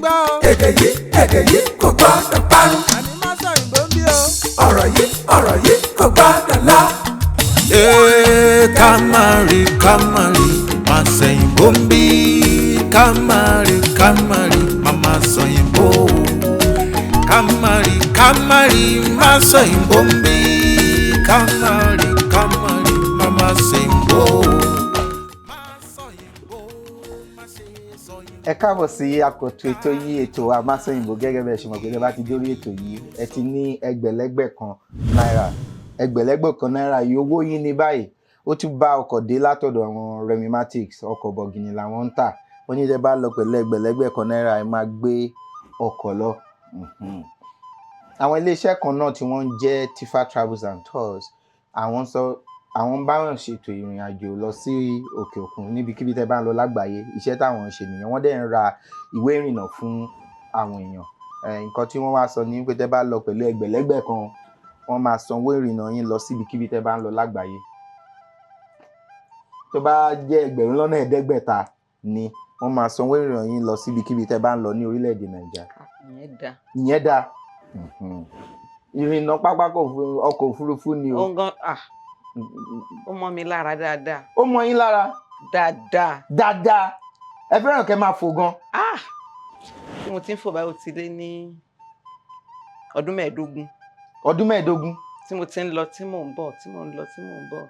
gbọ́ o. èdè yìí kò gbọ́dọ̀ parun. àní má sọ ìbò ń bí o. ọ̀rọ̀ yìí kò gbọ́dọ̀ lọ. Kamari, má sẹ́yìn bombi. Kamari, mama sẹ́yìn bo. Kamari, má sẹ́yìn bombi. Kamari, mama sẹ́yìn bo. Ẹ káàbọ̀ sí àkọ́tún ètò yìí, ètò Amásọ̀yìnbó. Gẹ́gẹ́ bẹ́ẹ̀ ṣe mọ̀ pé bá ti dórí ètò yìí ẹ ti ní ẹgbẹ̀lẹ́gbẹ̀ kan náírà. Ẹgbẹ̀lẹ́gbẹ̀ kan náírà yìí owó yín ní báyìí ó ti bá ọkọ̀ dé látọ̀dọ̀ àwọn Remimatics. Ọkọ̀ bọ̀gìnì làwọn ń tà. Wọ́n ní tẹ́ bá lọ pẹ̀lú ẹgbẹ̀lẹ́gbẹ̀ kan náírà ẹ máa gbé ọkọ̀ lọ. Àwọn iléeṣẹ́ kan náà tí wọ́n ń jẹ́ Tifa Travels and Tours, àwọn bá wọn ṣètò ìrìn àjò lọ sí òkè òkun níbikíbi tẹ́ bá ń lọ lágbàáyé. Iṣẹ́ táwọn ń ṣe nìyẹn. Wọ́n dẹ̀ ń ra ìwé ìrìnnà fún àwọn èèyàn. Nǹkan tí wọ́n wá sọ ní pé tẹ́ bá lọ pẹ̀lú ẹgbẹ̀lẹ́gbẹ̀ kan, wọ́n máa sanwó ìrìnnà yín lọ síbikíbi tẹ́ bá ń lọ lágbàáyé. Tó bá jẹ́ 1,500 ni wọ́n máa sanwó ìrìnnà yín lọ síbikíbi tẹ́ bá ń lọ ní orílẹ̀-èdè Nàìjíríà. Ìyẹn dá. Ìrìnnà pápákọ̀ ọkọ̀ òfurufú ni o. Ó mọ́ mi lára dáadáa. Ó mọ́ yín lára? Dáadáa. Ẹ fẹ́ràn kẹ́ máa fò gan? Bí mo ti ń fò báyìí ó ti lé ní ọdún 15. Ọdún 15? Tí mo ti ń lọ tí mò ń bọ̀, tí mò ń lọ tí mò ń bọ̀.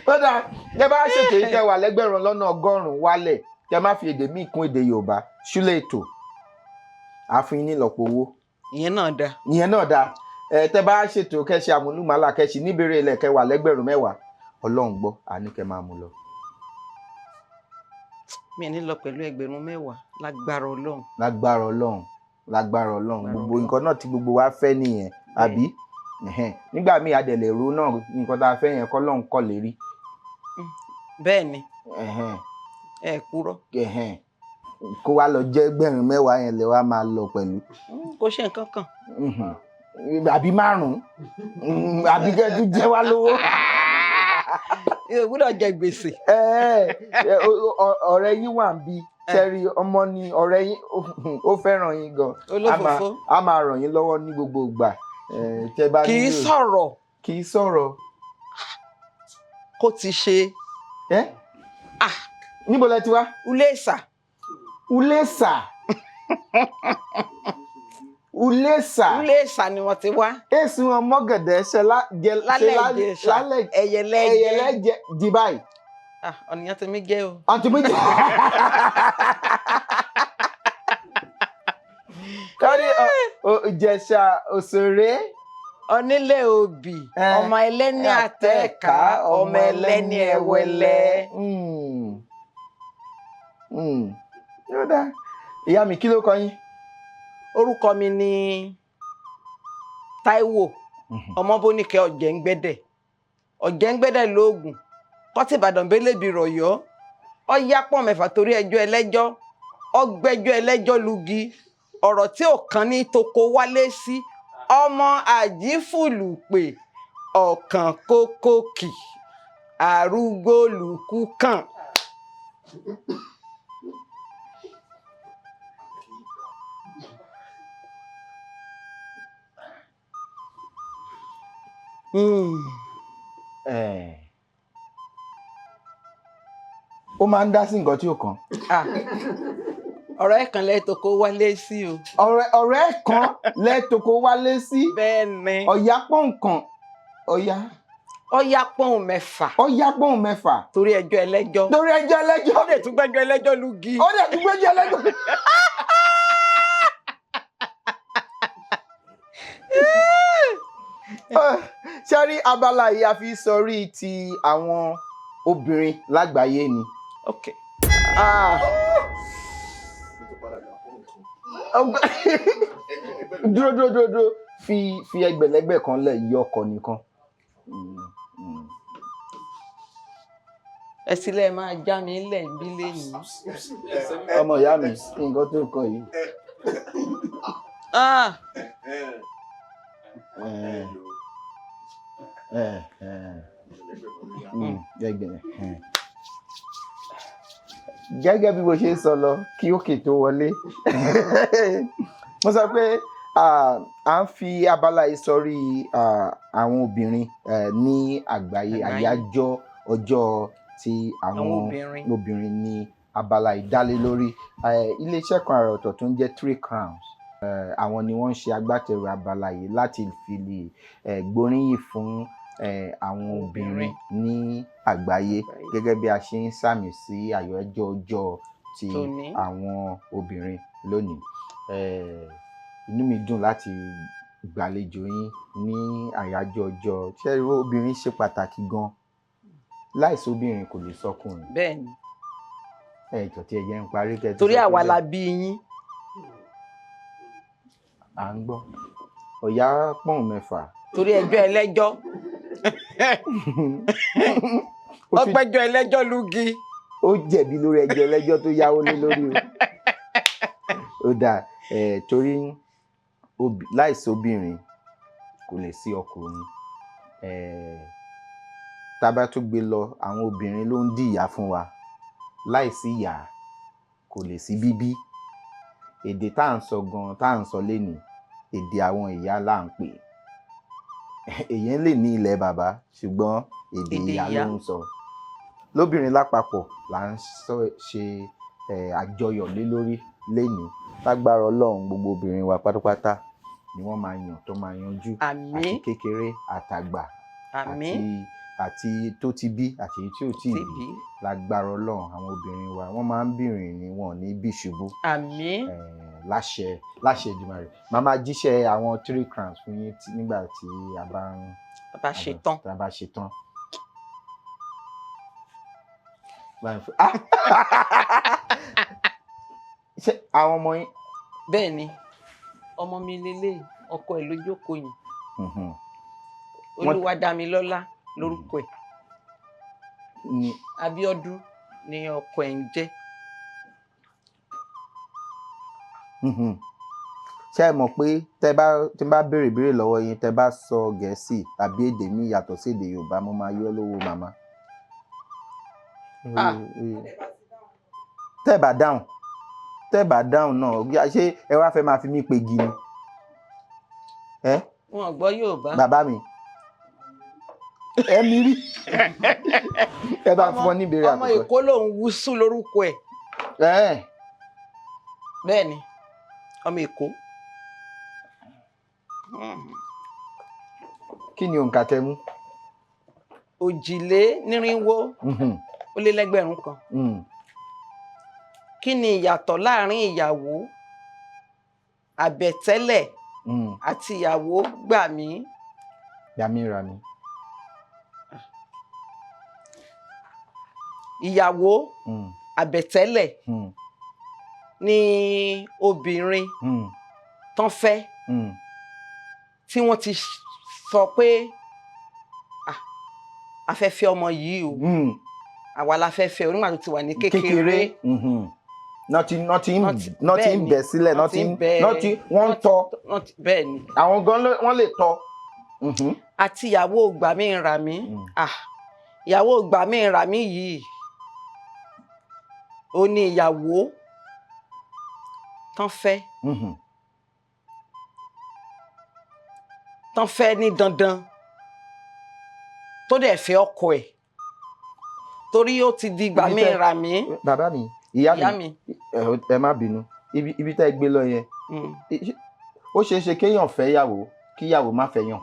Kódà ẹ bá ṣètò yìí kẹ́ wà lẹ́gbẹ̀rún lọ́nà 100 wálẹ̀ kẹ́ má fi èdè míì kún èdè Yorùbá. Ṣúlẹ̀ ètò àfin ní ìlọ́po owó. Ìyẹn náà dáa. Tẹ́ bá ṣètò kẹ́ṣe àmúlùmálà kẹ́ṣe níbèrè ilẹ̀ kẹ́ wà lẹ́gbẹ̀rún 10. Ọlọ́run gbọ́ àní kẹ́ máa mú lọ. Mi ò ní lọ pẹ̀lú 10,000 lágbára Ọlọ́run. Lágbára Ọlọ́run. Gbogbo nǹkan náà tí gbogbo wa fẹ́ nìyẹn, àbí? Nígbà míì adẹ̀lẹ̀ ro náà nǹkan tá a fẹ́ yẹn kọ́ lọ́run kọ́ lérí. Bẹ́ẹ̀ ni. Ẹ kúrò. Kó wá lọ jẹ́ 10,000 yẹn lè wá máa lọ pẹ̀lú. Kò ṣe nǹkan kan. Àbí 5, àbí kẹ́tù jẹ́ wá lówó. Ìgbọ́dọ̀ jẹ gbèsè. Ọ̀rẹ́ yín wà ń bí sẹ́rí ọmọ ni ọ̀rẹ́ yín, ó fẹ́ràn yín gan. Olófòfó. A máa ràn yín lọ́wọ́ ní gbogbo ìgbà. Kì í sọ̀rọ̀. Kó ti ṣe. Níbo lẹ ti wá? Ulesa ni wọ́n ti wá. Èsì wọn mọ́gẹ̀dẹ̀ ṣe lálẹ́ Ìjẹ̀ṣà. ẹyẹlẹ́jẹ di báyìí. Ọ̀nìyàn ti mí jẹ́ o. Àti méjì. Kárí Ìjẹ̀ṣà òṣèré. Onílé òbí, ọmọ ẹlẹ́ni àtẹ̀ká, ọmọ ẹlẹ́ni ẹ̀wẹ̀lẹ́. Yóò dá. Ìyá mi, kí ló kọ yín? Orúkọ mi ni Táíwò Ọmọbóníkẹ́ Ọ̀jẹ̀ngbẹ́dẹ̀ lóògùn. Kọ́tì Ìbàdàn bélébì rọ̀yọ́. Ọ̀yá pọ̀ mẹ́fà torí ẹjọ́ ẹlẹ́jọ́. Ọgbẹ́jọ́ ẹlẹ́jọ́ lugi. Ọ̀rọ̀ tí ò kan ní toko wálé sí. Ọmọ àjífùlùpè ọ̀kàn kókókì. Arúgbó lùkú kàn. Ó máa ń dá sí nǹkan tí ó kàn. Ọ̀rọ̀ ẹ̀ kan lẹ́tọ̀kọ́ wálé sí o. Ọ̀rọ̀ ẹ̀ kan lẹ́tọ̀kọ́ wálé sí. Bẹ́ẹ̀ ni. Ọ̀yá pọ̀n kan. Ọ̀yá pọ̀n 6. Ọ̀yá pọ̀n 6. Torí ẹjọ́ ẹlẹ́jọ́. Ó lè tún gbẹ́jọ́ ẹlẹ́jọ́ lugi. Ṣé rí abala yìí a fi sọrí ti àwọn obìnrin lágbàáyé ni. Okay. Dúró. Fi ẹgbẹ̀lẹ́gbẹ̀ kan lẹ̀ yí ọkọ̀ nìkan. Ẹ sílẹ̀ máa já mi lẹ̀ bí lẹ́yìn. Ọmọ ìyá mi, nǹkan tó kọ yìí. gẹ́gẹ́ bí mo ṣe ń sọ lọ kí òkè tó wọlé mo sọ pé à ń fi abala yìí sọrí àwọn obìnrin ní àgbáyé àyájọ́ ọjọ́ ti àwọn obìnrin ní abala ìdálé lórí iléeṣẹ́ kan àrà ọ̀tọ̀ tó ń jẹ́ 3 Crowns àwọn ni wọ́n ń ṣe agbátẹrù abala yìí láti fi lè gbóríyìn fún àwọn obìnrin ní àgbáyé gẹ́gẹ́ bí a ṣe ń sàmì sí àyájọ́ ọjọ́ ti àwọn obìnrin lónìí. Inú mi dùn láti gbàlejò yín ní àyájọ́ ọjọ́ ṣé obìnrin ṣe pàtàkì gan láìsí obìnrin kò lè sọkùnrin. Bẹ́ẹ̀ni. Ẹ̀jọ̀ tí ẹ jẹ́ ń parí kẹ́tù. Torí àwa la bí yín. À ń gbọ́ ọ̀yá pọ́n mẹ́fà. Torí ẹjọ́ ẹlẹ́jọ́. Ọgbẹ́jọ́ ẹlẹ́jọ́ lúgi. Ó jẹ̀bi lórí ẹjọ́ ẹlẹ́jọ́ tó yáwó lé lórí o. Ó dáa torí láìsí obìnrin kò lè sí ọkùnrin. Tá bá tún gbé lọ àwọn obìnrin ló ń dí ìyá fún wa láìsí ìyá kò lè sí bíbí. Èdè tá à ń sọ gan tá à ń sọ lénìí èdè àwọn ìyá là ń pè. Èyàn lè ní ilẹ̀ bàbá ṣùgbọ́n èdè ìyá ló ń sọ. Lóbìnrin lápapọ̀ là ń ṣe àjọyọ̀ lé lórí lénìí. Lágbára Ọlọ́run gbogbo obìnrin wa pátápátá ni wọ́n máa yàn tó máa yanjú. Àmín. Àti kékeré àtàgbà. Àmín. Àti tó ti bí àti tí ò tí ì bí. Lágbára Ọlọ́run àwọn obìnrin wa wọ́n máa ń bìrìn ni wọn ní bí ṣubú. Àmín. Láṣẹ Èdùmàrè màá máa jíṣẹ́ àwọn 3 Crowns fún yín nígbà tí a bá ṣe tán. Ṣé àwọn ọmọ yín. Bẹ́ẹ̀ ni ọmọ mi lélẹ̀ ọkọ ẹ̀ ló jókòó yìí. Olúwadámilọ́lá lórúkọ ẹ̀. Abíọ́dún ni ọkọ ẹ̀ ń jẹ́. Ṣé ẹ mọ̀ pé tí n bá béèrè lọ́wọ́ yín tẹ́ bá sọ Gẹ̀ẹ́sì àbí èdè mi yàtọ̀ sí èdè Yorùbá mo máa yọ lówó màmá. Tẹ́ bá dáhùn náà ṣé ẹ wá fẹ́ máa fi mí pegi ni. Wọn gbọ́ Yorùbá. Bàbá mi ẹ̀mí rí ẹ bá fún ọ ní ìbéèrè àkọ́kọ́. Ọmọ Èkó lòun Wúsù lórúkọ ẹ̀. Bẹ́ẹ̀ ni ọmọ Èkó. Kí ni òǹkà tẹ́ mú? 2,400 Kí ni ìyàtọ̀ láàrin ìyàwó àbẹ̀tẹ́lẹ̀ àti ìyàwó gbàmí? Gbàmí ra mi. Ìyàwó àbẹ̀tẹ́lẹ̀ ni obìnrin tán fẹ́ tí wọ́n ti sọ pé a fẹ́ fẹ́ ọmọ yìí o àwa la fẹ́ fẹ́ onígbà tó ti wà ní kékeré. Nọ́ ti ń bẹ̀ sílẹ̀ wọ́n ń tọ́. Bẹ́ẹ̀ ni. Àwọn gan wọ́n lè tọ́. Àti ìyàwó gbàmí ra mí. Ìyàwó gbàmí ra mí yìí ó ní ìyàwó tán fẹ́ ní dandan tó dẹ̀ fẹ́ ọkọ ẹ̀ torí ó ti di gbàmí ra mí. Bàbá mi ìyá mi ẹ má bínú ibi tá ẹ gbé lọ yẹn ó ṣeé ṣe kéèyàn fẹ́ yàwó kíyàwó má fẹ́ yàn.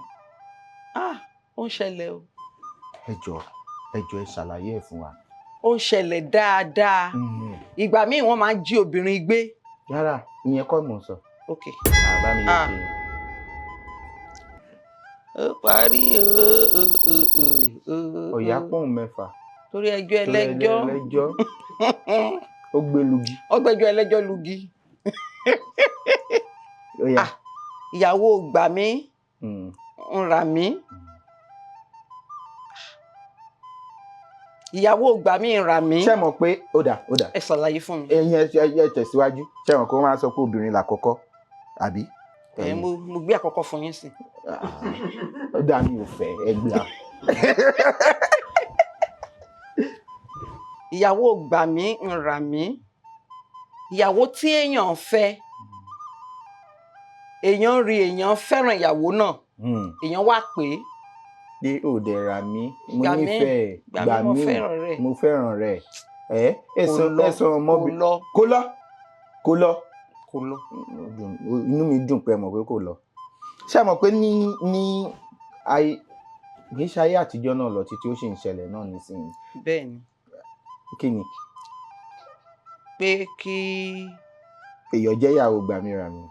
Ó ń ṣẹlẹ̀ o. Ẹ jọ̀ọ́ ẹ ṣàlàyé ẹ̀ fún wa. Ó ń ṣẹlẹ̀ dáadáa. Ìgbà míì wọ́n máa ń jí obìnrin gbé. Yàrá ìyẹn kọ́ mò ń sọ. Ok. Bàbá mi yóò ṣe. Ó parí ọ̀yá pọ́n mẹ́fà. Torí ẹjọ́ ẹlẹ́jọ́. Ó gbé lugi. Ọgbẹ́jọ́ ẹlẹ́jọ́ lugi. Ìyàwó gbàmí ń ra mí. Ìyàwó gbàmí ń ra mí. Ṣé mọ̀ pé ó dà. Ẹ ṣàlàyé fún mi. Ẹ̀yin ẹ tẹ̀síwájú. Ṣé mọ̀ pé wọ́n máa ń sọ pé obìnrin làkọ́kọ́ àbí? Mo gbé àkọ́kọ́ fún yín sí. Ó dà mí ò fẹ́ ẹ gbà. ìyàwó gbà mí ń rà mí ìyàwó tí èèyàn fẹ́ èèyàn rí èèyàn fẹ́ràn ìyàwó náà èèyàn wá pé pé ò dẹ̀ rà mí mo Gbà mí, nífẹ̀ẹ́ gbà gbà mí, mo mí fẹ́ràn rẹ̀. mo fẹ́ràn rẹ̀ ẹ̀sán ọmọ kò lọ kó lọ kó lọ kò lọ. inú mi dùn pé ẹ mọ̀ pé kò lọ ṣé ẹ mọ̀ pé ní ayé kì í ṣe ayé àtijọ́ náà lọ títí ó sì ń ṣẹlẹ̀ náà nísìnyí bẹ́ẹ̀ ni kí ni pé kí èèyàn jẹ́ ìyàwó gbà mí rà mí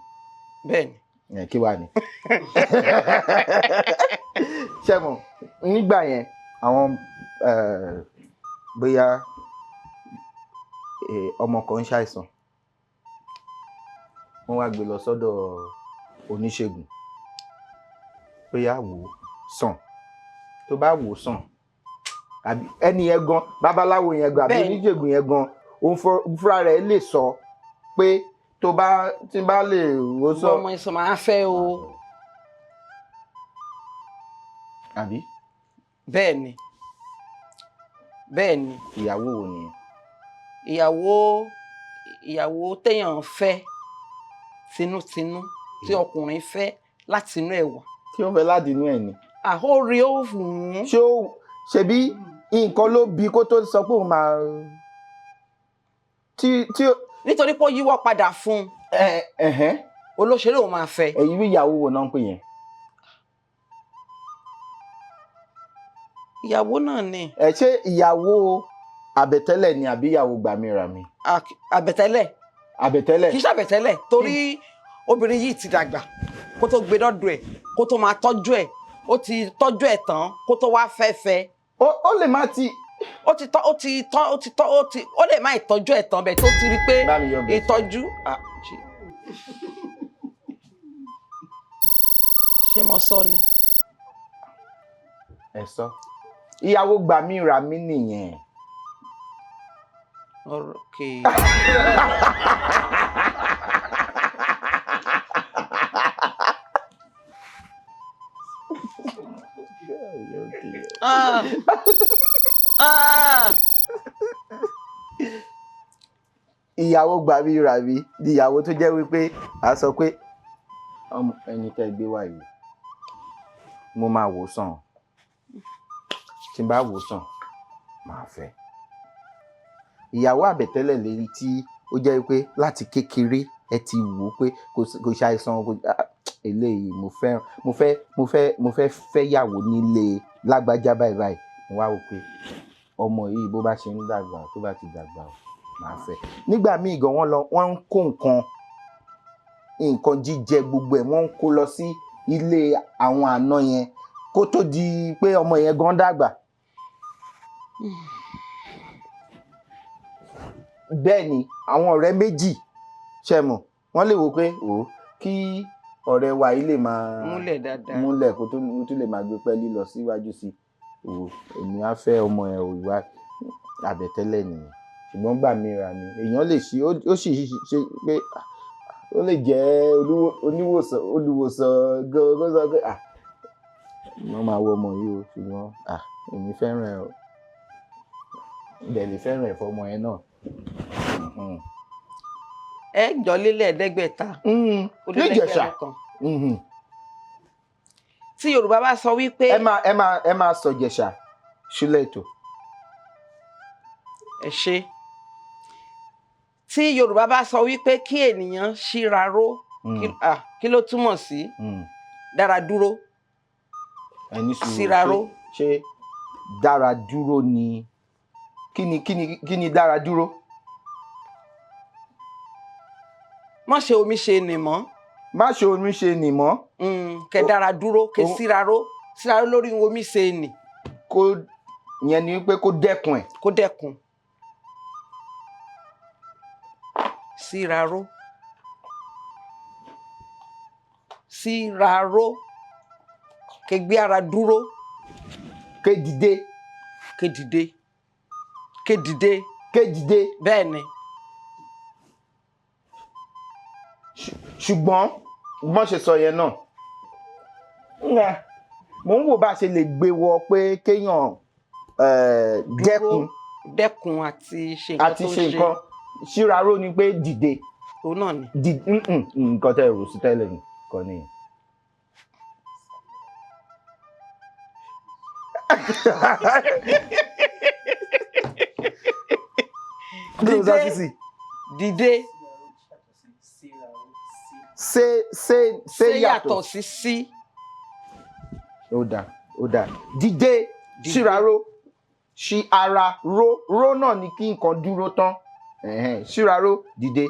bẹ́ẹ̀ ni kí wàá ní. ṣé mo nígbà yẹn àwọn bóyá ọmọ kan ń ṣàìsàn wọ́n wá gbé lọ sọ́dọ̀ oníṣègùn bóyá wò ó sàn tó bá wò ó sàn àbí ẹni yẹn gan babaláwo yẹn gan àbí Bẹ́ẹ̀ni. oníṣègùn yẹn gan òun fúnra rẹ̀ lè sọ pé tí bá lè wò ó sàn ọmọ ìsọmọ á fẹ́ o àbí bẹ́ẹ̀ ni bẹ́ẹ̀ ni ìyàwó wo nìyẹn. ìyàwó téèyàn fẹ́ tinútinú tí ọkùnrin fẹ́ láti inú ẹ̀wà tí ó fẹ́ láti inú ẹ̀ ni. àhórí ó wù ú ṣé ó ṣebí nǹkan ló bí kó tó sọ pé òun máa tí nítorí pé ó yíwọ́ padà fún un olóṣèlú òun máa fẹ́ èyí bí ìyàwó wo náà ń pè yẹn. ìyàwó náà ni ṣé ìyàwó àbẹ̀tẹ́lẹ̀ ni àbí ìyàwó gbàmíràmí. àbẹ̀tẹ́lẹ̀ àbẹ̀tẹ́lẹ̀. kì í ṣàbẹ̀tẹ́lẹ̀ torí obìnrin yìí ti dàgbà kó tó gbé dọ́dọ̀ ẹ̀ kó tó máa tọ́jú ẹ̀ ó ti tọ́jú ẹ̀ tán kó tó wá fẹ́fẹ́ ó lè má ti. ó lè má ìtọ́jú ẹ̀ tán bẹ́ẹ̀ tó ti rí pé Bá mi yọ bẹ́ẹ̀. ìtọ́jú ṣé mo sọ ni. ẹ sọ ìyàwó gbàmíràmí nìyẹn. Okay. ìyàwó gbàmíràmí ni ìyàwó tó jẹ́ wípé a sọ pé ẹni tẹ́ gbé wá yìí mo máa wò sàn tí n bá wò sàn máa fẹ́. ìyàwó àbẹ̀tẹ́lẹ̀ lérí tí ó jẹ́ pé láti kékeré ẹ ti wò ó pé kò ṣàìsàn eléyìí mo fẹ́ fẹ́yàwó nílé lágbájá báyìí báyìí mo wá wò pé ọmọ yìí bó bá ṣe ń dàgbà tó bá ti dàgbà máa fẹ́. nígbà míì gan wọ́n ń kó nǹkan jíjẹ gbogbo ẹ̀ wọ́n ń kó lọ sí ilé àwọn àna yẹn kó tó di pé ọmọ yẹn gan dàgbà. bẹ́ẹ̀ ni àwọn ọ̀rẹ́ méjì ṣẹ̀mọ̀ wọ́n lè wò pé kí ọ̀rẹ́ wa yìí lè máa múlẹ̀ dáadáa múlẹ̀ kó tó lè máa gbé pẹ́ẹ́lí lọ síwájú sí èmi á fẹ́ ọmọ ẹ̀ ìwà àbẹ̀tẹ́lẹ̀ nìyẹn ṣùgbọ́n gbàmíràmí èèyàn lè ṣe ó sì ṣe pé ó lè jẹ́ olùwòsàn gan-an sọ pé wọ́n máa wọ ọmọ yìí o ṣùgbọ́n èmi fẹ́ràn ẹ̀ o bẹ́ẹ̀ lè fẹ́ràn ẹ̀ fọmọ ẹ náà. ẹ jọ lélẹ̀ ẹ̀ẹ́dẹ́gbẹ̀ta níjẹ̀ṣà tí Yorùbá bá sọ wípé ẹ máa sọ Ìjẹ̀ṣà sílẹ̀ ètò. ẹ ṣe tí Yorùbá bá sọ wípé kí ènìyàn ṣíra ró kí ló túmọ̀ sí dára dúró ẹni sùúrù síra ró ṣé dára dúró ni kí ni dára dúró. má ṣe omi ṣe nì mọ́. má ṣe omi ṣe nì mọ́. kẹ dára dúró kẹ síra ró lórí omi ṣe nì. kó yẹn ni pé kó dẹ́kun ẹ̀. kó dẹ́kun. síra ró síra ró kẹ gbé ara dúró. kẹ dìde. kẹ dìde kẹ dìde. kẹ dìde. bẹ́ẹ̀ ni. ṣùgbọ́n bọ́n ṣe sọ yẹn náà mò ń wò bá a ṣe lè gbé wọ pé kéèyàn dẹ́kun dẹ́kun àti ṣe nǹkan àti tó ṣe ṣe nǹkan ṣíraró ni pé dìde òun náà ni. nǹkan tẹ́ rò sí tẹ́lẹ̀ nìkan nìyẹn. Dìde ṣe yàtọ̀ sí sí. ó dáa dìde ṣíraró ṣí ara ró náà ni kí nǹkan dúró tán ṣíraró dìde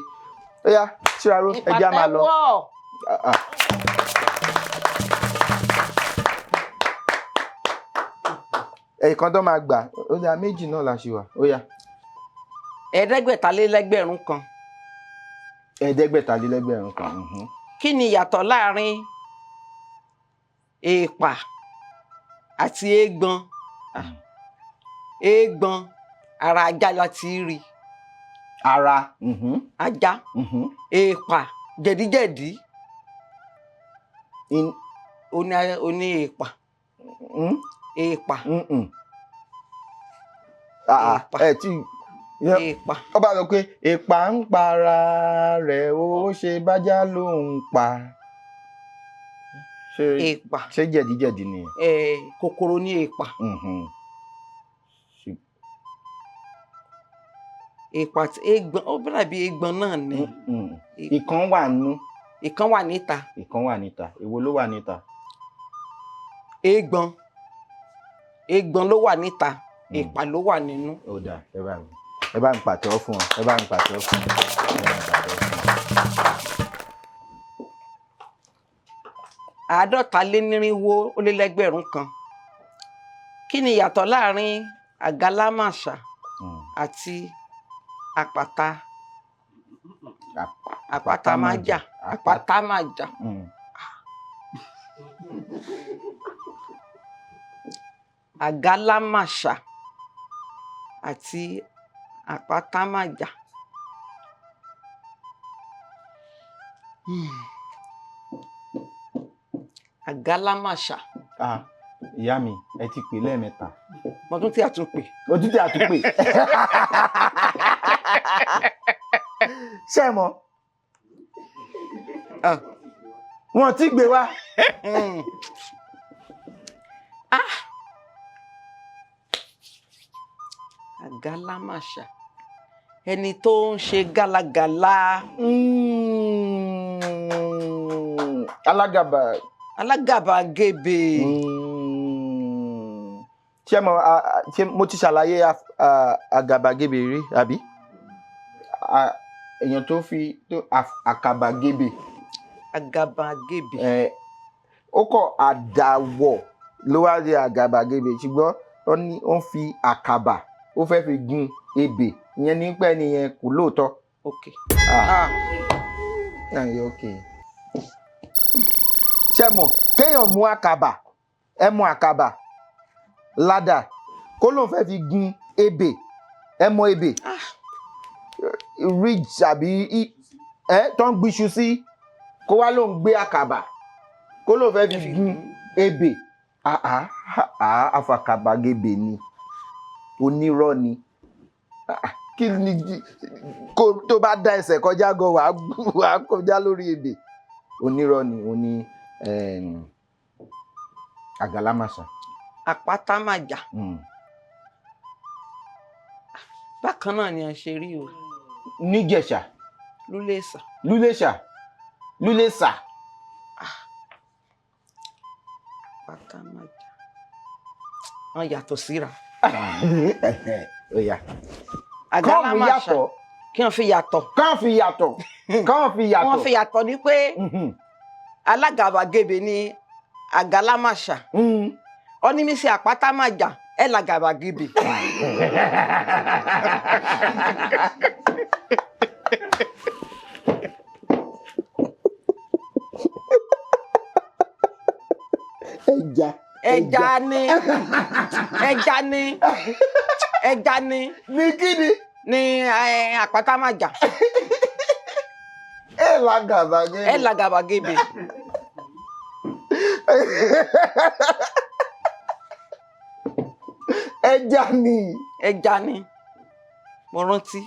ó yá ṣíraró ẹja máa lọ. ẹ̀ẹ̀kan tó máa gbà ó dáa méjì náà la ṣe wà ó yá. ẹ̀ẹ́dẹ́gbẹ̀talélẹ́gbẹ̀rún kan. ẹ̀ẹ́dẹ́gbẹ̀talélẹ́gbẹ̀rún kan. Kí ni ìyàtọ̀ láàrin èèpà àti eégbọn? Eégbọn ara ajá láti rí. Ara ajá. Èèpà jẹ̀díjẹ̀dí. Oní èèpà. Èèpà. Èèpà. Ó bá sọ pé èèpà ń para rẹ̀ ó ṣe bájá ló ń pa. Èèpà. Ṣé jẹ̀díjẹ̀dí ni? Kòkòrò ní èèpà. Èèpà àti eégbọn ó bẹ̀rẹ̀ bí eégbọn náà ni. Ìkan wà nú. Ìkan wà níta. Ìkan wà níta. Èwo ló wà níta? Eégbọn. Eégbọn ló wà níta. Èèpà ló wà nínú. Ó dáa ẹ bá ń pàtẹ́wọ́ fún wọn ẹ bá ń pàtẹ́wọ́ fún wọn. Àádọ́talénírínwó ó lé lẹ́gbẹ̀rún kan. Kí ni ìyàtọ̀ láàrin àgálámàṣà àti àpátámájà? Àpátámájà. Àgálámàṣà àti àpátámájà. Àgálámàṣà. Ìyá mi ẹ ti pè lẹ́ẹ̀mẹ́ta. Mo tún ti àtúnpè. Ṣé mọ̀ wọn ti gbé wá. Àgálámàṣà ẹni tó ń ṣe gálagàlá. Alágàbàgebè. Ṣé mo ti ṣàlàyé àgàbàgebè rí àbí? Èèyàn tó fi àkàbàgebè. Àgàbàgebè. Ó kọ̀ àdàwọ̀ ló wá di àgàbàgebè ṣùgbọ́n ó ń fi àkàbà ó fẹ́ fi gun ebè ìyẹn ní pẹ́ nìyẹn kò lóòótọ́. Ok. Ṣé mọ̀ kéèyàn mú àkàbà mú àkàbà ládà kó lóun fẹ́ fi gun ebè mọ ebè ridge àbí tó ń gbíṣu sí kó wá lóun gbé àkàbà kó lóun fẹ́ fi gun ebè àfàkàbàgebè ni onírọ́ ni kí ni tó bá dá ẹsẹ̀ kọjá gan wàá kọjá lórí ebè onírọ́ ni oní àgálámàṣà. Àpátámájà. Bákan náà ni a ṣe rí o. Níjẹ̀ṣà. Lúlésà. Àpátámájà. Wọ́n yàtọ̀ síra. Àgálámàṣà kí wọ́n fi yàtọ̀. Wọ́n fi yàtọ̀ ní pé alágàbàgebè ni àgálámàṣà. Ó ní mí sí àpátámájà ẹ làgàbàgebè. Ẹja ni. Ní kíni? Ní àpátámájà. Ẹ làgàbàgebè. Ẹja ni. mo rántí.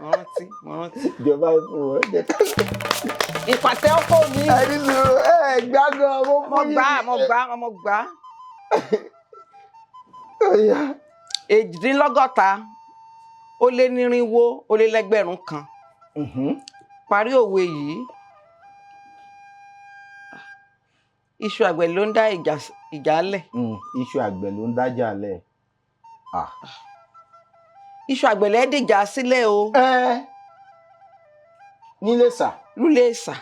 mo rántí. ìjọba ìfún wọn jẹ ká. ìpàtẹ ọkọ mi. ẹni sọ̀rọ̀ gbàgbọ́ mo gbà. Ọ̀yá. 67 ó lé nírinwó ó lé lẹ́gbẹ̀rún kan. Parí òwe yìí. Iṣu àgbẹ̀ ló ń dá ìjà lẹ̀. Iṣu àgbẹ̀ ló ń dájà lẹ̀. Iṣu àgbẹ̀ lẹ́ dìjà sílẹ̀ o. Níléṣà. Lúléṣà.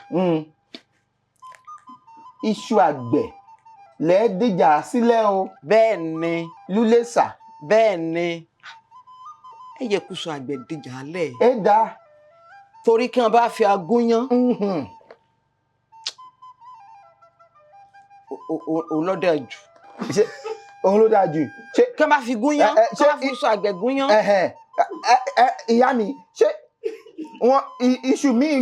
Iṣu àgbẹ̀ lẹ́ dìjà sílẹ̀ o. Bẹ́ẹ̀ ni. Lúléṣà. Bẹ́ẹ̀ ni. Ẹ yẹ kúṣu àgbẹ̀ dìjà lẹ̀. Ẹ dá. Torí kí wọ́n bá fi agúnyán. Òun ló dáa jù. Òun ló dáa jù. Kí wọ́n bá fi gúnyán. Kí wọ́n bá fi iṣu àgbẹ̀ gúnyán. Ìyá mi ṣé iṣu míì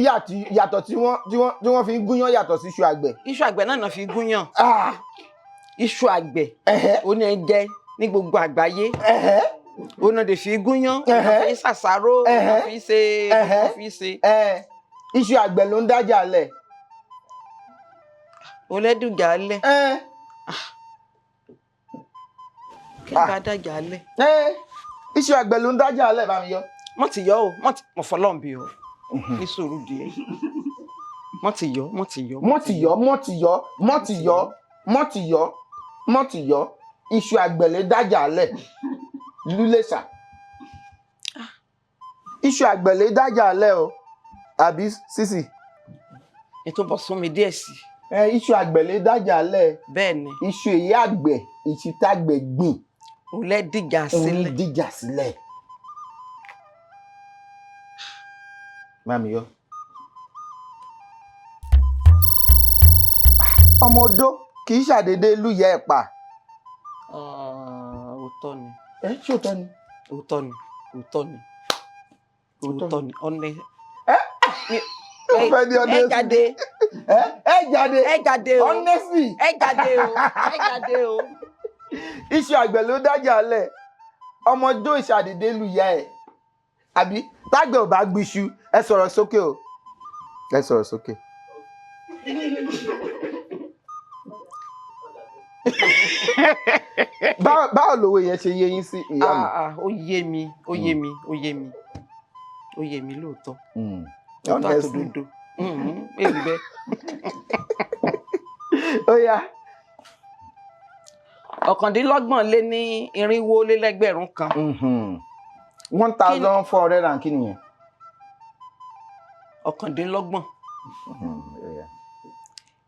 yàtọ̀ tí wọ́n fi ń gúnyán yàtọ̀ sí iṣu àgbẹ̀. Iṣu àgbẹ̀ náà fi gúnyán. Iṣu àgbẹ̀ ó ní ẹ jẹ ní gbogbo àgbáyé. Ó náà lè fi gúnyán. Ó fi ṣàṣàrò. Ó fi ṣe. Iṣu àgbẹ̀ ló ń dájà lẹ̀. Ó lẹ́dùjà lẹ̀. Kí n bá dájà lẹ̀. Iṣu àgbẹ̀ ló ń dájà lẹ̀ bá mi yọ. Mo ti yọ o, mo fọlọ́n bí o. Ní sùúrù díẹ̀. Mo ti yọ. Iṣu àgbẹ̀ ló dájà lẹ̀. Lúléṣà. Iṣu àgbẹ̀ ló dájà lẹ̀ o. Àbí sísì. Ètò bọ̀ sún mi díẹ̀ sí. Iṣu àgbẹ̀ ló dájà lẹ̀. Bẹ́ẹ̀ ni. Iṣu èyí àgbẹ̀ ìṣítàgbẹ̀ gbìn. Ó lẹ́ dìjà sílẹ̀. Òun dìjà sílẹ̀. Mami yọ. Ọmọ odó kì í ṣàdédé lúyẹ ẹ̀ pa. Òótọ́ ni. Ṣé òótọ́ ni? Òótọ́ ni. Ọ̀nẹ́. Ó fẹ́ ní ọdún ẹ jáde. Ẹ jáde o. Honestly. Ẹ jáde o. Iṣu àgbẹ̀ ló dájà lẹ̀. Ọmọ odó ìṣàdédé lúyẹ ẹ̀. Àbí tágbẹ̀ ò bá gbìṣu ẹ sọ̀rọ̀ sókè o. Ẹ sọ̀rọ̀ sókè. Báwo lòwe yẹn ṣe yé yín sí ìyá mi? Ó yé mi lóòótọ́. Òótọ́ àtòdodo. Èmi bẹ́ẹ̀. Ó yá. 69 lé ní irinwó lé lẹ́gbẹ̀rún kan. 1400 and kí nìyẹn? 69.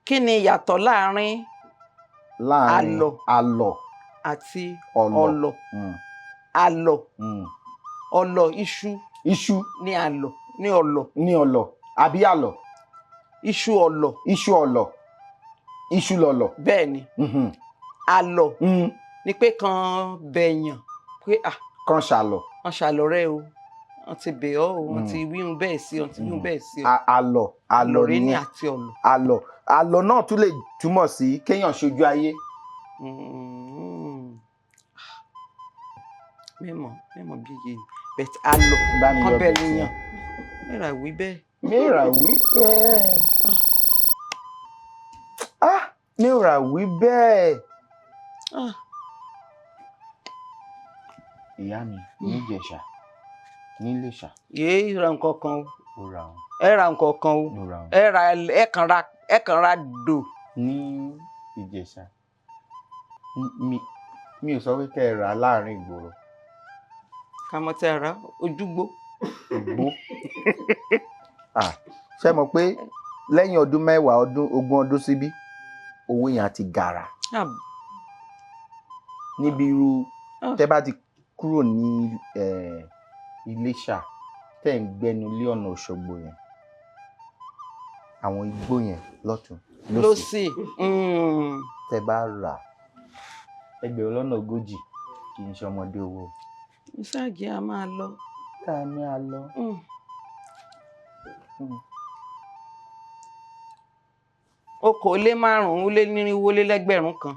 Kí ni ìyàtọ̀ láàrin àlọ̀ àti ọlọ̀? Ọlọ̀ iṣu ní àlọ̀ ní ọlọ̀. Àbí àlọ̀? Iṣu ọlọ̀. Iṣu lọ̀lọ̀. Bẹ́ẹ̀ ni. Àlọ̀ ni pé kan bẹ̀yàn pé kan ṣàlọ̀. Wọ́n ṣàlọ̀ rẹ o. Wọ́n ti bẹ̀ ọ́ o. Wọ́n ti wíhun bẹ́ẹ̀ sí. Wọ́n ti wíhun bẹ́ẹ̀ sí. Àlọ̀ rẹ ní àti ọlọ̀. Àlọ̀ náà tún lè túmọ̀ sí kéèyàn ṣojú ayé. Mímọ̀ bí iye ni. Bẹ̀t àlọ̀ kan bẹ̀ nìyàn. Mẹ́ra wí bẹ́ẹ̀. Mẹ́ra wí bẹ́ẹ̀. Ìyá mi ní Ìjẹ̀ṣà ní Iléṣà. Yéé ra nǹkan kan o. Ó ra o. Ẹ ra nǹkan kan o. Ẹ kàn ra dò. Ní Ìjẹ̀ṣà mi ò sọ pé kẹ́ ẹ rà láàrin ìgboro. Ká mọ̀ tí a rà ojúgbó. Ṣé mọ̀ pé lẹ́yìn ọdún 10 ogún ọdún síbí owó yẹn á ti gàrà. Níbi irú tẹ́ bá ti kúrò ní Iléṣà tẹ́ ń gbẹ́nu lé ọ̀nà Òṣogbo yẹn àwọn igbó yẹn lọ́tún lósì tẹ́ bá rà ẹgbẹ̀rún lọ́nà 40 kì í ṣe ọmọdé owó. Ìsáàjì a máa lọ. Ká ní a lọ. Okòólé márùn-ún lé nírinwó lé lẹ́gbẹ̀rún kan.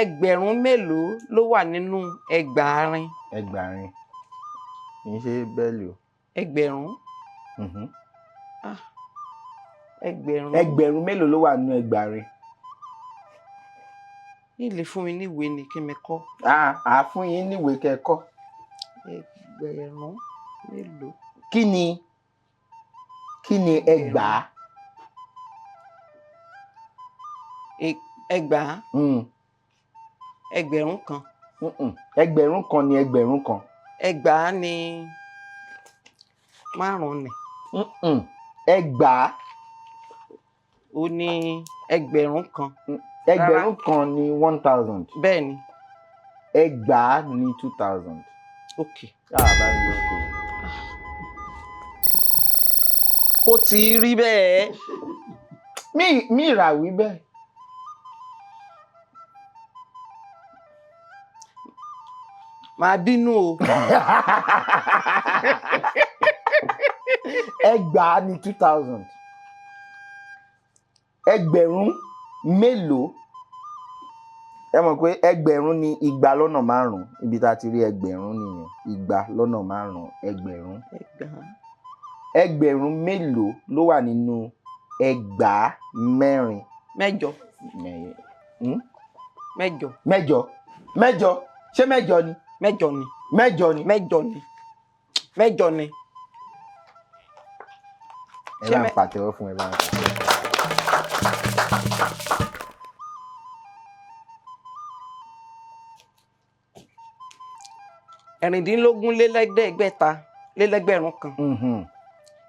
ẹgbẹ̀rún mélòó ló wà nínú ẹgbàárin? ẹgbàárin kì í ṣe bẹ́ẹ̀lì o. Ẹgbẹ̀rún. Mhm. Ẹgbẹ̀rún. ẹgbẹ̀rún mélòó ló wà nínú ẹgbàárin? Ilé fún mi níwèé ni kí mi kọ́. À fún yín níwèé kẹ́kọ́. Ẹgbẹ̀rún mélòó? Kí ni ẹgbàá? Ẹgbàá. Ẹgbẹ̀rún kan. Ẹgbẹ̀rún kan ni ẹgbẹ̀rún kan. Ẹgbàá ni márùn-ún ni. Ẹgbàá. Ó ní ẹgbẹ̀rún kan. Ẹgbẹ̀rún kan ni 1000. Bẹ́ẹ̀ ni. Ẹgbàá ni 2000. Ok. Bá mi lọ sí. Kò tí ì rí bẹ́ẹ̀. Mi ìràwí bẹ́ẹ̀. Màá bínú o. Ẹgbàá ni 2000. Ẹgbẹ̀rún mélòó? Ẹ mọ̀ pé ẹgbẹ̀rún ni igba lọ́nà márùn-ún. Ibi tá a ti rí ẹgbẹ̀rún nìyẹn. Igba lọ́nà márùn-ún ẹgbẹ̀rún. Ẹgbẹ̀rún mélòó ló wà nínú ẹgbàá mẹ́rin? Mẹ́jọ. Mẹ́jọ. Mẹ́jọ. Ṣé mẹ́jọ ni? Mẹ́jọ ni. Mẹ́jọ ni. Mẹ́jọ ni. Mẹ́jọ ni. Ẹ bá ń pàtẹ́wọ́ fún ẹ bá ń pàtẹ́wọ́. Ẹ̀rìndínlógún lé lẹ́gbẹ̀ẹ́gbẹ̀ta lé lẹ́gbẹ̀rún kan.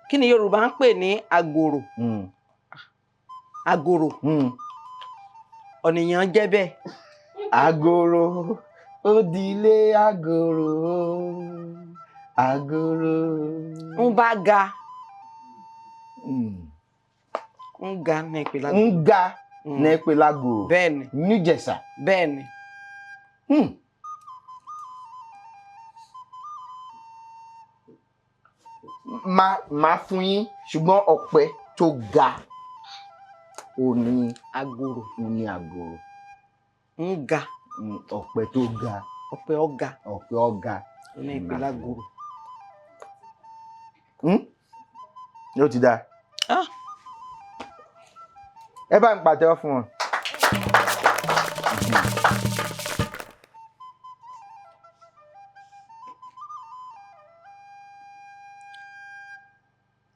Kí ni Yorùbá ń pè ní àgòrò? Àgòrò. Ọ̀nìyàn jẹ́ bẹ́ẹ̀. Àgòrò òdìlé àgòrò àgòrò. Ń bá ga. Ń ga ní ìpè lágòrò. Ń ga ní ìpè lágòrò. Bẹ́ẹ̀ni. Níjẹ̀ṣà. Bẹ́ẹ̀ni. Máa fún yín ṣùgbọ́n ọ̀pẹ tó ga ò ní àgòrò. Ń ga. Ọ̀pẹ tó ga. Ọ̀pẹ ọ̀gá. Ọ̀pẹ ọ̀gá. Ní ìpè lágòrò. Yóò ti dáa. Ẹ bá ń pàtẹ́wọ́ fún wọn.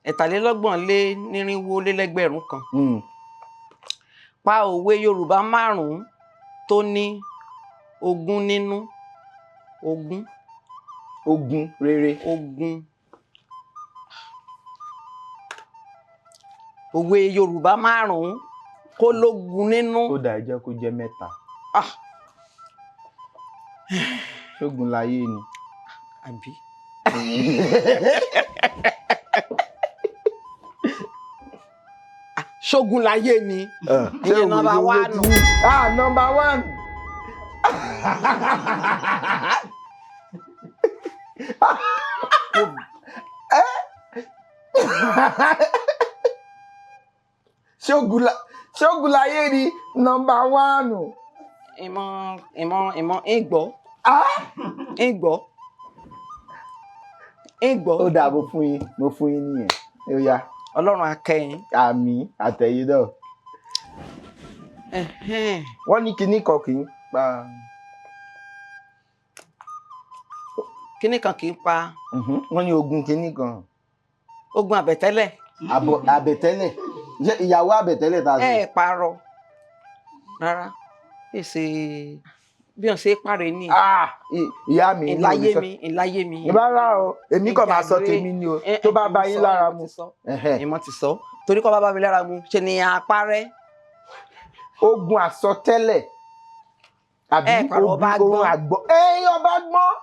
Ẹ̀tàlélọ́gbọ̀n lé nírínwó lé lẹ́gbẹ̀rún kan. Pa òwe Yorùbá márùn-ún tó ní ogún nínú. Ogún. Ogún rere. Ogún. Òwe Yorùbá márùn-ún kó lógún nínú. Ó dà jẹ́ kó jẹ́ mẹ́ta. Ṣógun láyé ni. Àbí. Ṣógun láyé ni. Ìyẹn nọ́mbà 1. Nọ́mbà 1. Ṣógun láyé ni nọ́mbà 1. Ìmọ̀ ìgbọ́. Ó dà mo fún yín nìyẹn. Ó yá. Ọlọ́run akẹ́yìn. Àmín àtẹ̀yìn náà. Wọ́n ní kinní kan kì í pa. Kinní kan kì í pa. Wọ́n ní ogun kinní kan. Ogun àbẹ̀tẹ́lẹ̀. Àbẹ̀tẹ́lẹ̀. Ìyàwó àbẹ̀tẹ́lẹ̀ ta sí. Parọ́ rárá. Èsè bí wọ́n ṣe pàrọ̀ ní. Ìyá mi. Ìláyé mi. Rárá o, èmi kàn máa sọ tèmi ni o, tó bá bá yín lára mu. Ìmọ̀ ti sọ. Torí kọ́ bá mi lára mu, ṣe ni àparẹ́. Ogun àsọtẹ́lẹ̀. Àbí ohun àgbọ̀. Ọba gbọ́n.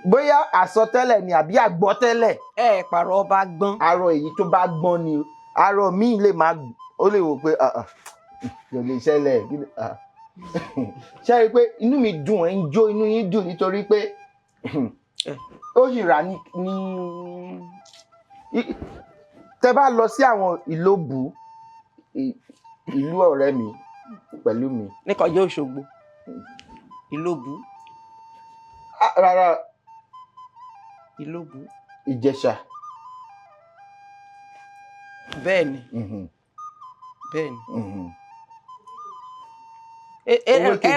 Bóyá àsọtẹ́lẹ̀ ni àbí àgbọ́tẹ́lẹ̀. Pàrọ̀ ọba gbọ́n. Arọ èyí tó bá gbọ́n ni o. Arọ míì lè máa, ó lè wò pé kò lè ṣẹlẹ̀. Ṣé rí i pé inú mi dùn ẹ̀ ń jó inú yín dùn nítorí pé ó sì rà ní tẹ bá lọ sí àwọn ìlóbù ìlú ọ̀rẹ́ mi pẹ̀lú mi. ní kọjá Òṣogbo Ìlóbù Rárá, Ìlóbù Ìjẹ̀ṣà. bẹ́ẹ̀ ni Mhm, bẹ́ẹ̀ ni mhm. ẹ Owó kejì.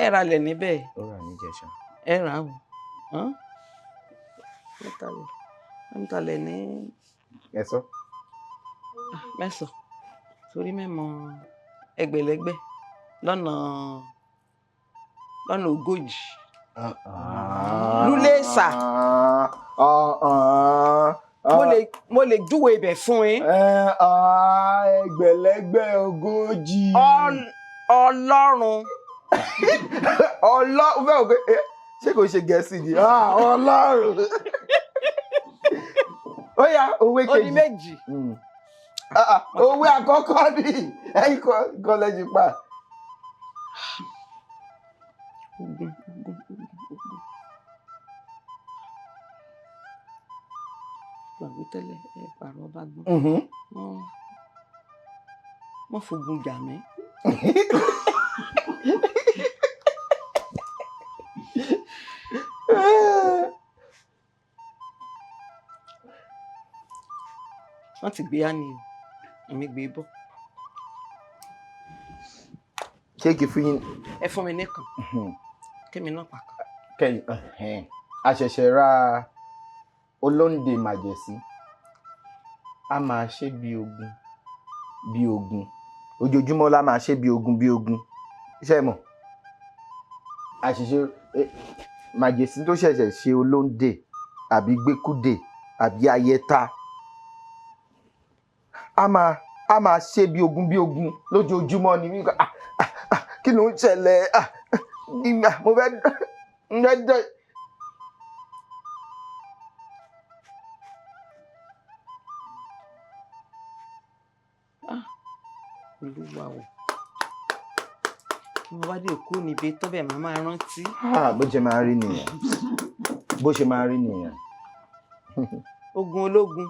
ẹ ralẹ̀ níbẹ̀ Ó rà ní Ìjẹ̀ṣà. ẹ rà o mẹ́talẹ̀ ní Ẹ sọ. mẹ́sàn torí mẹ́mọ ẹgbẹ̀lẹ́gbẹ̀ lọ́nà ogójì Lúlẹ́ṣà. mo lè júwe ibẹ̀ fún yín. Ẹgbẹ̀lẹ́gbẹ̀ ogójì. Ọlọ́run Fẹ́ òkè ṣé kò ṣe Gẹ̀ẹ́sì ni? Ọlọ́run. Ó yá òwe ó ní kejì. méjì. Òwe àkọ́kọ́ ni ẹ̀yin kan lẹ́yìn pa. Ogun. Gbàgbé tẹ́lẹ̀ ẹ pààrọ̀ ọba gbọ́n. Wọ́n fogun jà mí. Wọ́n ti gbé àní o èmi gbé bọ̀. Ṣé kì í fún yín? Ẹ fún mi nìkan kémi náà pàkà. Kẹ́yìn a ṣẹ̀ṣẹ̀ ra Olóńdè Màjẹ̀sí. A máa ṣe bí ogun ojoojúmọ́ la máa ṣe bí ogun iṣẹ́ mọ̀ àṣìṣe Màjẹ̀sí tó ṣẹ̀ṣẹ̀ ṣe Olóńdè àbí Gbékúdè àbí Ayẹta a máa ṣe bí ogun lójoojúmọ́ ni wípé kí ló ń ṣẹlẹ̀ mo fẹ́ dẹ́. Olúwa o mo bá dé kú níbi tó bẹ̀ máa rántí. Bó ṣe máa rí nìyẹn. Ogun ológun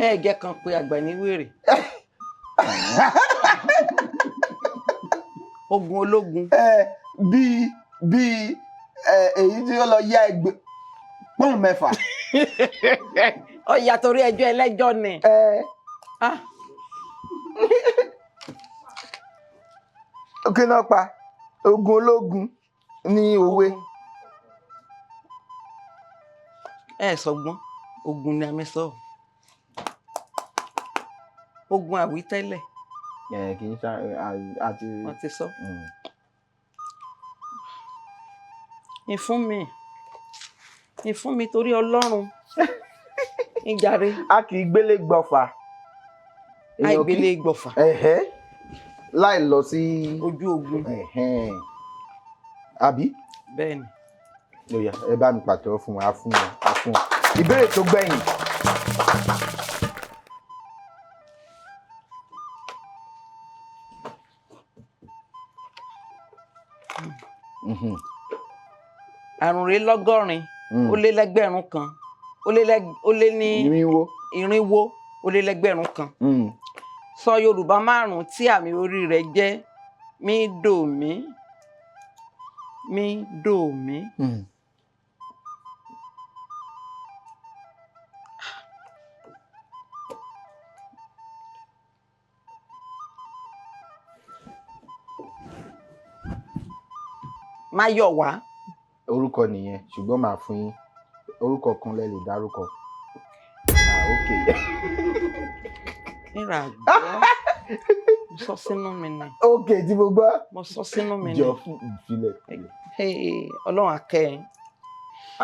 ẹ̀ẹ́gẹ́ kan pé àgbà ní wèrè. Ogun ológun. Bí èyí tí ó lọ yá ẹgbẹ́ pọ́n 6. Ó yà torí ẹjọ́ ẹlẹ́jọ́ ni. Kí náà pa ogun ológun ní òwe. Sọgbọ́n ogun ni àmì sọ ogun àwítẹ́lẹ̀. Kì í ṣe àti. Wọ́n ti sọ. Ìfún mi torí Ọlọ́run ìjàre. A kì í gbélé gbọ̀fà. Àìgbélé gbọ̀fà. Láì lọ sí ojú ogun. Àbí? Bẹ́ẹ̀ni. Lóyà ẹ bá mi pàtẹ́wọ́ fún wa fún wọn. Ìbéèrè tó gbẹ̀yìn. Àrùnlélọ́gọ́rin ó lé lẹ́gbẹ̀rún kan ó lé ní irinwó ó lé lẹ́gbẹ̀rún kan. Sọ Yorùbá 5 tí àmì orí rẹ̀ jẹ́ mí dò mí. Máyọ̀wá. Orúkọ nìyẹn ṣùgbọ́n màá fún yín orúkọ kan lẹ lè dárúkọ. Ok. Níra àgbọ̀ mo sọ sínú mi ni. Ok tí mo gbọ́. Mo sọ sínú mi ni. Jọ fún ìfilẹ̀. Ọlọ́run akẹ́yìn.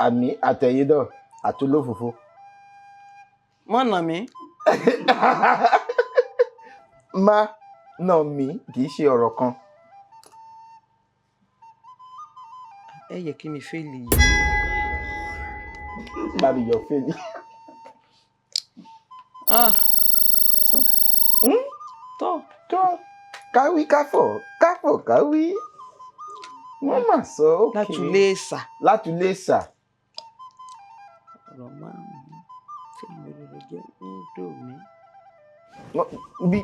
Àmì àtẹ̀yìndọ̀ àtolófòfó. Mọ̀nà mi. Má nà mí kì í ṣe ọ̀rọ̀ kan. Ẹ yẹ kí mi fẹ́ẹ̀lì yìí. Bábí yọ fẹ́ẹ̀lì. Tó káwí káfọ̀ káwí. Wọ́n mà sọ ókè. Látúlẹ̀ṣà. Ọ̀rọ̀ 5 tí àmì orí rẹ̀ jẹ́ ń dò mí.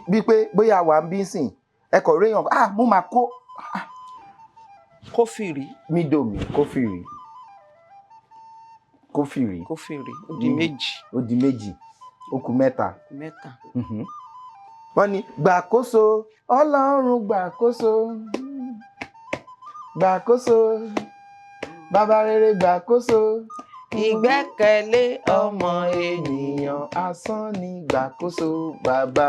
bí pé bóyá wà ń bí sìn ẹ kọ̀ réyàn mo máa kó kófìrí mídòmí kófìrí ó di méjì. ó di méjì ó kù mẹ́ta. mẹ́ta. wọ́n ní gbàkóso ọlọ́run gbàkóso bàbá rere gbàkóso. ìgbẹ́kẹ̀lé ọmọ ènìyàn asán ni gbàkóso bàbá.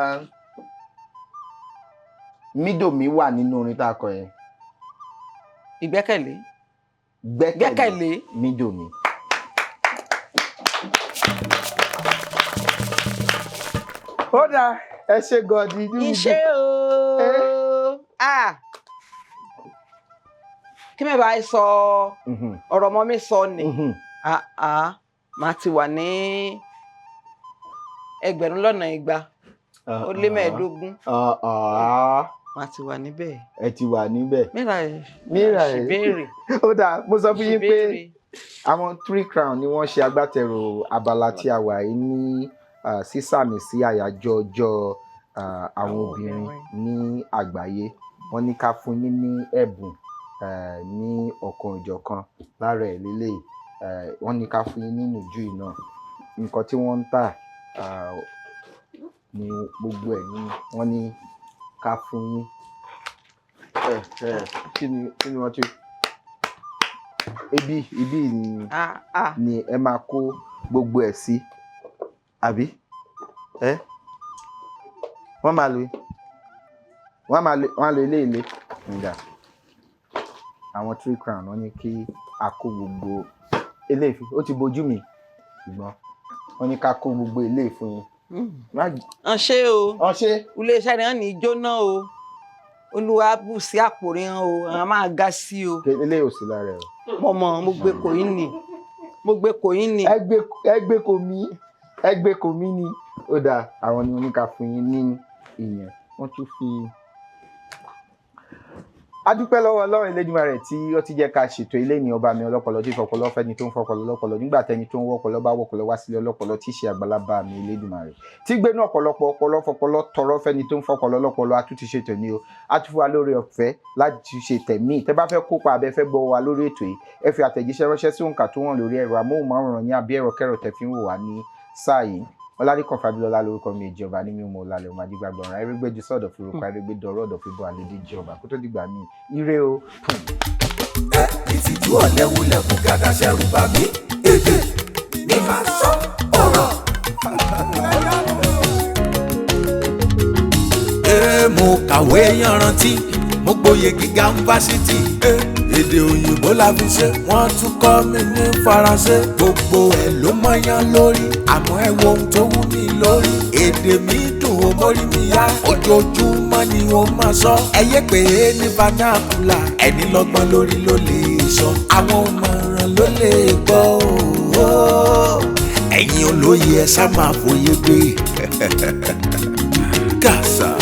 mídòmí wà nínú orin tá a kọ yẹn. ìgbẹ́kẹ̀lé. gbẹ́kẹ̀lé mídòmí. ó dáa ẹ ṣe gọdí. iṣẹ́ o kí mẹ́bàá ẹ sọ ọ̀rọ̀ ọmọ mi sọ ni màá ti wà ní 2,200 ó lé 15. màá ti wà níbẹ̀. ẹ ti wà níbẹ̀. mìíràn ẹ̀ béèrè. ó dáa mo sọ fún yín pé àwọn 3 Crown ni wọ́n ṣe agbátẹrù abala tí a wà yìí ní sísàmì sí àyájọ́ ọjọ́ àwọn obìnrin ní àgbáyé. wọ́n ní ká fún yín ní ẹ̀bùn ní ọ̀kan òjọ̀kan lára ẹ̀ lélẹ̀. wọ́n ní ká fún yín nínú ìjú iná nǹkan tí wọ́n ń tà ní gbogbo ẹ̀ ní wọ́n ní ká fún yín. kí ni wọ́n ti ibi ni ẹ máa kó gbogbo ẹ̀ sí àbí wọ́n máa lo ilé nígbà àwọn 3 Crown wọ́n ní kí a kó gbogbo ilé ó ti bojú mi ṣùgbọ́n wọ́n ní ká kó gbogbo ilé fún yín. ọ̀ṣẹ́ o ọ̀ṣẹ́ iléeṣẹ́ rẹ̀ ní jóná o olúwa bù sí àpò rẹ̀ hàn o àwọn máa ga sí o. ilé ò sí lára ẹ̀ o. mo gbé kò yín ni. ẹgbẹ́ kò mí ni. ó dáa àwọn ni wọ́n ní ká fún yín ní ìyẹn. wọ́n tún fi adúpẹ́ lọ́wọ́ Ọlọ́run Elédùmarè tí ó ti jẹ́ ká ṣètò ilé ní ọba mi ọlọ́pọlọ tí fọpọlọ fẹ́ni tó ń fọpọlọ lọ́pọlọ nígbà tẹni tó ń wọ́pọlọ bá wọ́pọlọ wá sílé ọlọ́pọlọ tí ṣe àgbàlagbà mi Elédùmarè tí gbénú ọ̀pọ̀lọpọ̀ ọpọlọ fọpọlọ tọrọ fẹ́ni tó ń fọpọlọ lọ́pọlọ àtúntì ṣètò ní o àtúfù wa lórí ọ̀fẹ́ láti ṣe tẹ̀mí tẹ́ bá fẹ́ kópa abẹ́ fẹ́ gbọ́ wa lórí ètò yìí ẹ fi àtẹ̀jíṣẹ́ ránṣẹ́ sí òǹkà tó hàn lórí ẹ̀rọ amóhùnmáwòrán yín àbí ẹ̀rọ kẹ́rọ̀ tẹ́ fi ń wò wá ní sáà yìí. Ọládìkan Fábílọ́lá lórúkọ mi ìjọba ní mímú ọlálẹ ọmọ adigbàgbọ ọ̀ràn erégbèjì sọ̀dọ̀ fúrúkọ erégbèdọ ọ̀rọ̀ fíbọ àlédè ìjọba kó tó dìgbà míì ire o. ìtìjú ọ̀lẹ́wulẹ̀kùn gàdá ṣẹ̀rù bà mí èdè ní ká sọ ọ̀rọ̀. mo kàwé yanrantí mo gboyè gíga yunifásitì èdè òyìnbó la fi ṣe wọ́n tún kọ́ mi ní faransé gbogbo ẹ̀ ló mọ́yán lórí àmọ́ ẹ wo ohun tó wú mi lórí èdè mi dùn ó mórí mi yá ojoojúmọ́ ni ó máa sọ ẹyẹ pé ní vernacular ẹni lọ́gbọ́n lórí ló lè sọ àwọn ọmọràn ló lè gbọ́ ẹ̀yin olóye ẹ sá máa fòye gbé kàṣà.